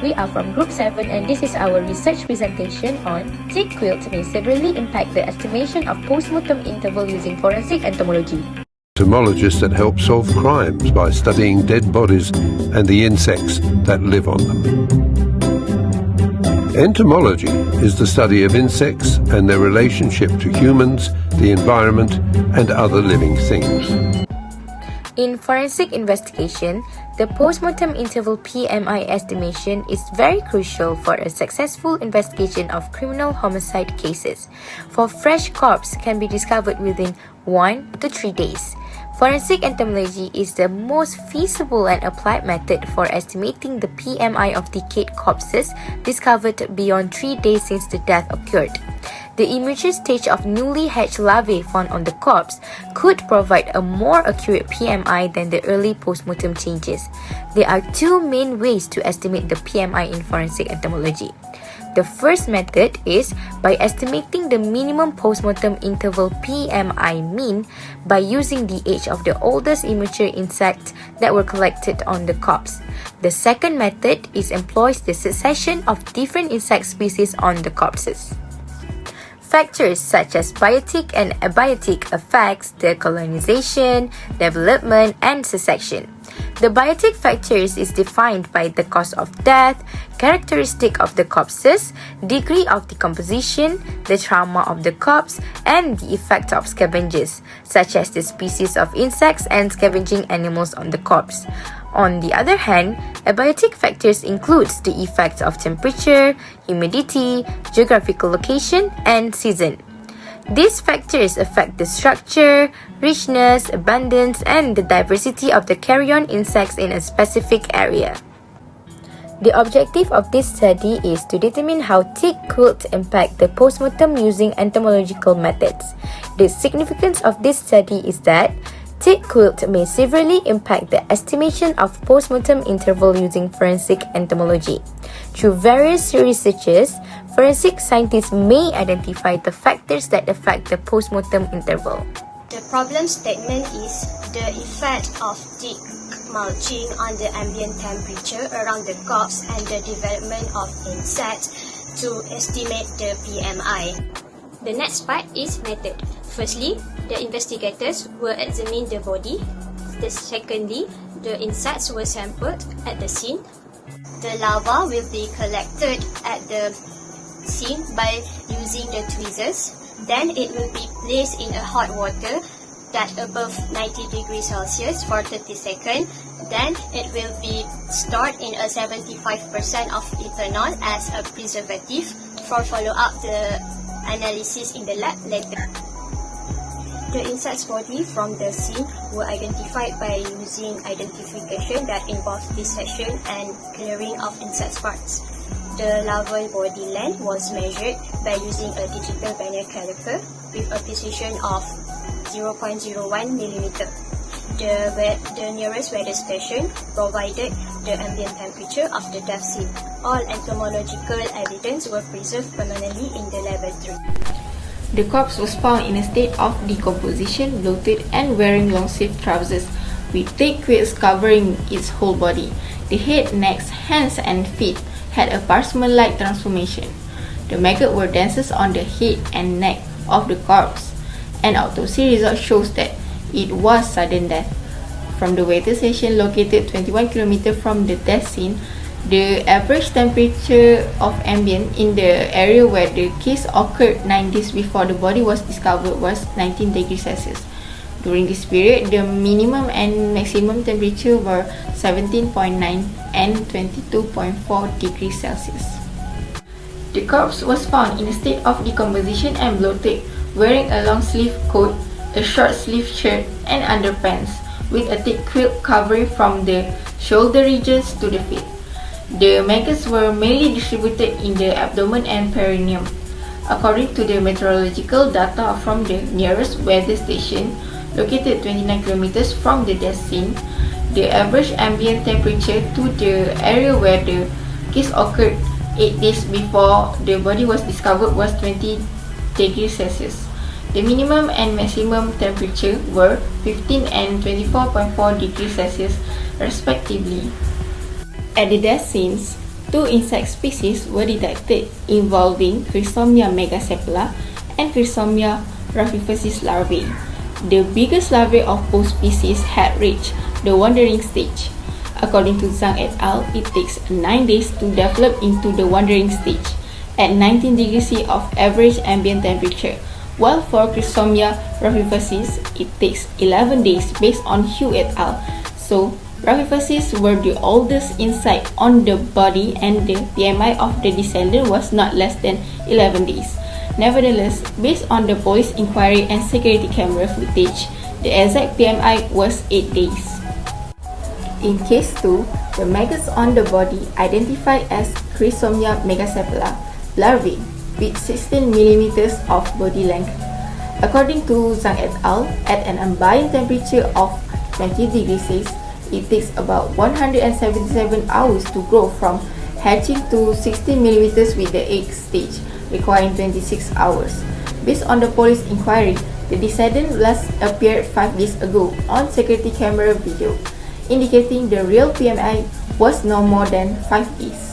We are from Group 7 and this is our research presentation on tick quilt may severely impact the estimation of postmortem interval using forensic entomology. Entomologists that help solve crimes by studying dead bodies and the insects that live on them. Entomology is the study of insects and their relationship to humans, the environment, and other living things. In forensic investigation, the postmortem interval PMI estimation is very crucial for a successful investigation of criminal homicide cases, for fresh corpse can be discovered within 1 to 3 days. Forensic entomology is the most feasible and applied method for estimating the PMI of decayed corpses discovered beyond 3 days since the death occurred. The immature stage of newly hatched larvae found on the corpse could provide a more accurate PMI than the early postmortem changes. There are two main ways to estimate the PMI in forensic entomology. The first method is by estimating the minimum postmortem interval PMI mean by using the age of the oldest immature insects that were collected on the corpse. The second method employs the succession of different insect species on the corpses. Factors such as biotic and abiotic affects the colonization, development, and succession. The biotic factors is defined by the cause of death, characteristic of the corpses, degree of decomposition, the trauma of the corpse, and the effect of scavengers, such as the species of insects and scavenging animals on the corpse. On the other hand, abiotic factors includes the effects of temperature, humidity, geographical location, and season. These factors affect the structure, richness, abundance, and the diversity of the carrion insects in a specific area. The objective of this study is to determine how tick quilt impact the postmortem using entomological methods. The significance of this study is that tick quilt may severely impact the estimation of postmortem interval using forensic entomology. Through various researches, forensic scientists may identify the factors that affect the postmortem interval. The problem statement is the effect of tick mulching on the ambient temperature around the corpse and the development of insects to estimate the PMI. The next part is method. Firstly, the investigators will examine the body. Secondly, the insects were sampled at the scene. The larva will be collected at the scene by using the tweezers. Then it will be placed in a hot water that above 90 degrees Celsius for 30 seconds. Then it will be stored in a 75% of ethanol as a preservative for follow-up the analysis in the lab later. The insect's body from the scene were identified by using identification that involves dissection and clearing of insect parts. The larval body length was measured by using a digital vernier caliper with a precision of 0.01 mm. The nearest weather station provided the ambient temperature of the death scene. All entomological evidence were preserved permanently in the laboratory. The corpse was found in a state of decomposition, bloated, and wearing long-sleeved trousers, with thick quilts covering its whole body. The head, neck, hands, and feet had a parchment-like transformation. The maggots were densest on the head and neck of the corpse. An autopsy result shows that it was sudden death. From the weather station located 21 km from the death scene, the average temperature of ambient in the area where the case occurred 9 days before the body was discovered was 19 degrees Celsius. During this period, the minimum and maximum temperature were 17.9 and 22.4 degrees Celsius. The corpse was found in a state of decomposition and bloated, wearing a long-sleeved coat, a short-sleeved shirt, and underpants, with a thick quilt covering from the shoulder regions to the feet. The maggots were mainly distributed in the abdomen and perineum. According to the meteorological data from the nearest weather station, located 29 km from the death scene, the average ambient temperature to the area where the case occurred 8 days before the body was discovered was 20 degrees Celsius. The minimum and maximum temperature were 15 and 24.4 degrees Celsius respectively. At the death scenes, 2 insect species were detected involving Chrysomia megacephala and Chrysomia raffifocis larvae. The biggest larvae of both species had reached the wandering stage. According to Zhang et al., it takes 9 days to develop into the wandering stage at 19 degrees C of average ambient temperature, while for Chrysomia raffifocis, it takes 11 days based on Hu et al. So, raffifocis were the oldest insect on the body and the PMI of the descendant was not less than 11 days. Nevertheless, based on the police inquiry and security camera footage, the exact PMI was 8 days. In case 2, the maggots on the body identified as Chrysomia megacephala larvae with 16 mm of body length. According to Zhang et al., at an ambient temperature of 20 degrees C, it takes about 177 hours to grow from hatching to 16 mm with the egg stage, requiring 26 hours. Based on the police inquiry, the descendant last appeared 5 days ago on security camera video, indicating the real PMI was no more than 5 days.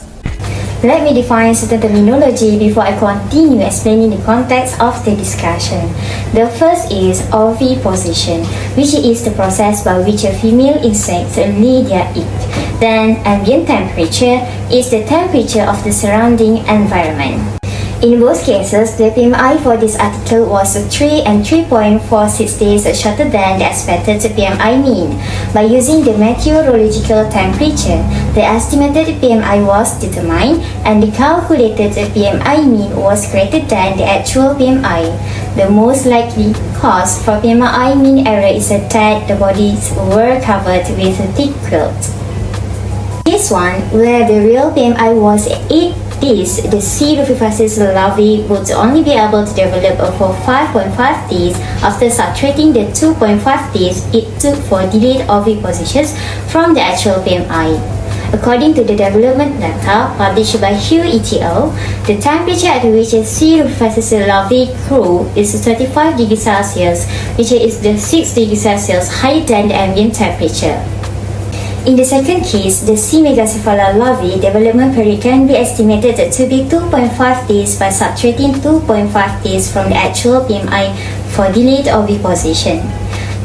Let me define certain terminology before I continue explaining the context of the discussion. The first is oviposition, which is the process by which a female insect lay their egg. Then ambient temperature is the temperature of the surrounding environment. In both cases, the PMI for this article was 3 and 3.46 days shorter than the expected PMI mean. By using the meteorological temperature, the estimated PMI was determined and the calculated PMI mean was greater than the actual PMI. The most likely cause for PMI mean error is that the bodies were covered with a thick quilt. This one, where the real PMI was 8 days, the C. raffifocis larvae would only be able to develop for 5.5 days after subtracting the 2.5 days it took for delayed ovipositions from the actual PMI. According to the development data published by Hu et al., the temperature at which C. raffifocis larvae grew is 35 degrees Celsius, which is the 6 degrees Celsius higher than the ambient temperature. In the second case, the C. megacephala larvae development period can be estimated to be 2.5 days by subtracting 2.5 days from the actual PMI for delayed oviposition.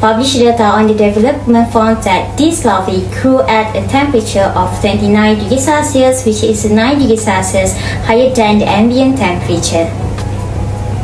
Published data on the development found that these larvae grew at a temperature of 29 degrees Celsius, which is 9 degrees Celsius higher than the ambient temperature.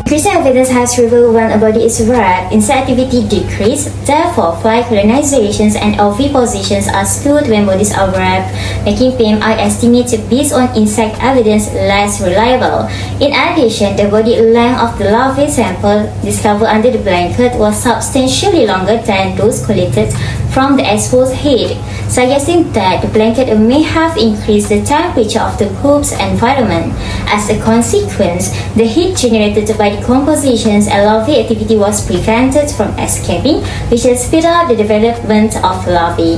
Increasing evidence has revealed when a body is wrapped, insect activity decreases. Therefore, fly colonizations and ovipositions are skewed when bodies are wrapped, making PMI estimates based on insect evidence less reliable. In addition, the body length of the larvae sample discovered under the blanket was substantially longer than those collected from the exposed head, suggesting that the blanket may have increased the temperature of the coop's environment. As a consequence, the heat generated by decompositions and larvae activity was prevented from escaping, which has speed up the development of larvae.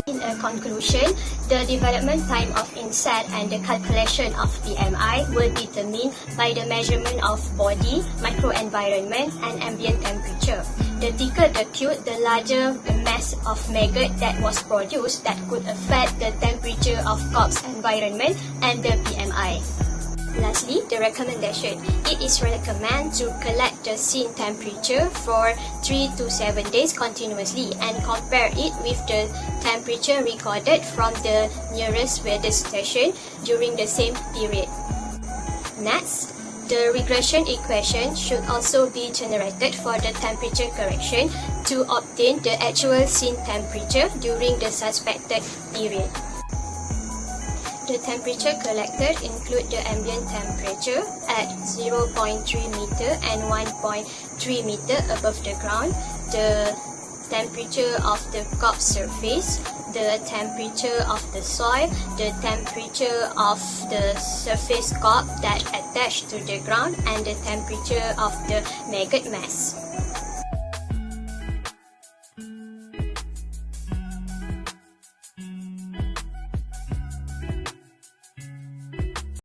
In a conclusion, the development time of insect and the calculation of PMI were determined by the measurement of body, microenvironment, and ambient temperature. The thicker the quilt, the larger the mass of maggot that was produced that could affect the temperature of corpse environment and the PMI. Lastly, the recommendation. It is recommended to collect the scene temperature for 3 to 7 days continuously and compare it with the temperature recorded from the nearest weather station during the same period. Next, the regression equation should also be generated for the temperature correction to obtain the actual scene temperature during the suspected period. The temperature collected include the ambient temperature at 0.3 meter and 1.3 meter above the ground, the temperature of the corpse surface, the temperature of the soil, the temperature of the surface corpse that attached to the ground, and the temperature of the maggot mass.